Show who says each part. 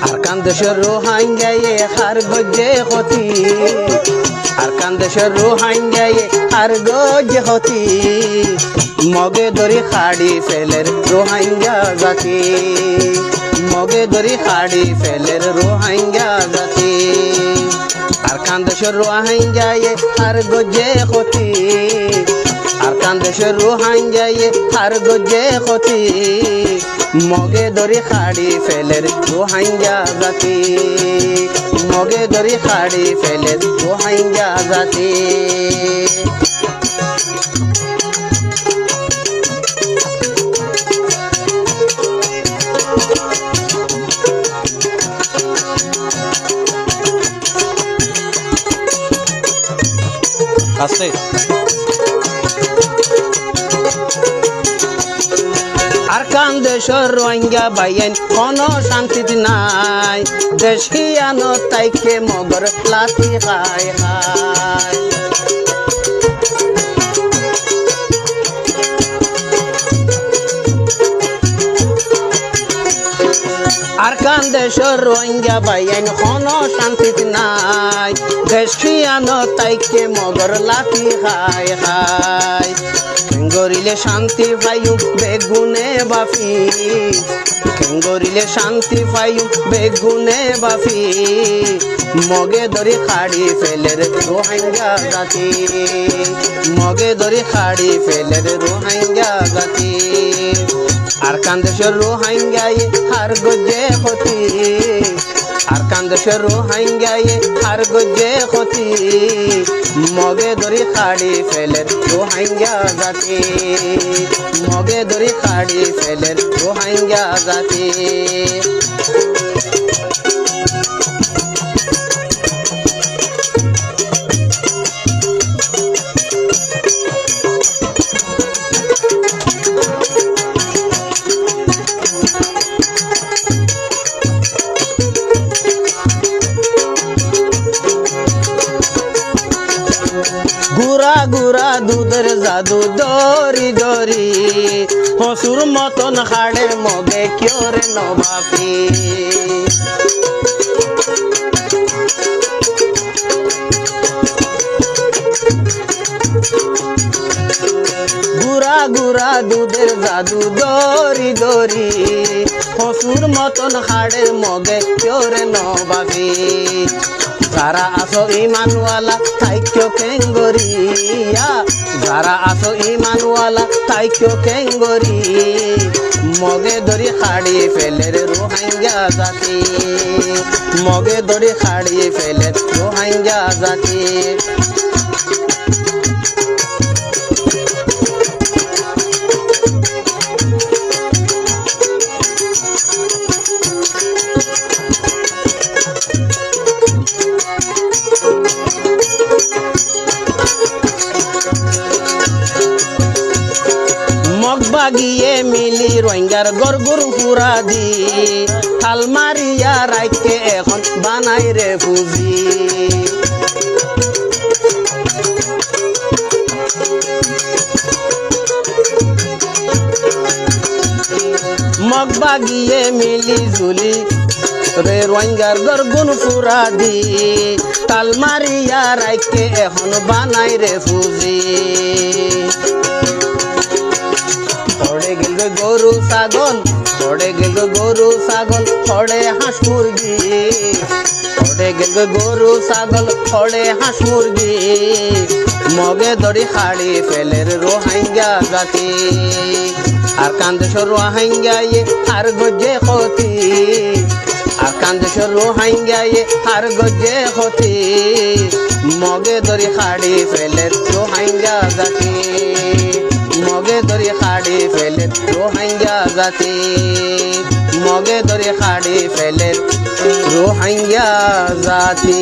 Speaker 1: আরকান দেশের রোহিঙ্গায়ে হার গজে ক্ষতি আরকান দেশের রোহিঙ্গায়ে হার গজে ক্ষতি মগে দরি খাড়ি ফেলের রোহিঙ্গা জাতি মগে দরি খাড়ি ফেলের রোহিঙ্গা জাতি আরকান দেশের রোহিঙ্গায়ে হার গজে ক্ষতি আরকান দেশের রোহিঙ্গায়ে হার গজে ক্ষতি মগে দরি খাড়ি ফেলের রোহিঙ্গা জাতি মগে দরি খাড়ি ফেলের রোহিঙ্গা জাতি
Speaker 2: আছে
Speaker 1: আরকান দেশের রোহিঙ্গা বাইন কোনো শান্তি নাই দেশ হিয়ানো তাইকে মগর লাঠি খায় খায় আরকান দেশের রোহিঙ্গা বাইন কোনো শান্তি নাই দেশ হিয়ানো তাইকে মগর লাঠি খায় খায় কেঙ্গরিলে শান্তি পাইউ বেগুনে বাফি কেঙ্গরিলে শান্তি পাইউ বেগুনে বাফি মগে দরি খাড়ি ফেলের রোহিঙ্গা জাতি মগে দরি খাড়ি ফেলের রোহিঙ্গা জাতি আরকান দেশের রোহিঙ্গায়ে হার গজে ক্ষতি আরকান দেশের রোহিঙ্গায়ে হার গজে ক্ষতি মগে দরি খাড়ি ফেলের রোহিঙ্গা জাতি মগে দরি খাড়ি ফেলের রোহিঙ্গা জাতি গুড়া গুড়া দুধের জাদু দরি দরি হসুর মতন খাড়ে মগে কিয়রে নবাপি গুড়া গুড়া দুধের জাদু দরি দরি হসুর মতন খাড়ে মগে কিয়রে নবাপি যারা আসো ইমানওয়ালা তাইক্য কেঙ্গরিয়া যারা আসো ইমানওয়ালা তাইক্য কেঙ্গরি মগে দরি খাড়ি ফেলের রোহিঙ্গা জাতি মগে দরি খাড়ি ফেলের রোহিঙ্গা জাতি বাগিয়ে মিলি রোহিঙ্গার গরগুর পুরা দি আলমারিয়া রাইকে এখন বানাই রে ফুজি মগ বাগিয়ে মিলি জুলি রে রোহিঙ্গার গরগুর পুরা দি আলমারিয়া রাইকে এখন বানাই রে ফুজি পড়ে গেল গরু ছাগল পড়ে গেল গরু ছাগল পড়ে হাঁস মুরগি পড়ে গেল গরু ছাগল পড়ে হাঁস মুরগি মগে দড়ি খাড়ি ফেলের রোহিঙ্গা জাতি আরকান দেশের রোহিঙ্গায়ে হার গজে ক্ষতি আরকান দেশের রোহিঙ্গায়ে হার গজে ক্ষতি মগে দড়ি খাড়ি ফেলের রোহিঙ্গা জাতি মগে দরি খাড়ি ফেলের রোহিঙ্গা জাতি মগে দরি খাড়ি ফেলের রোহিঙ্গা জাতি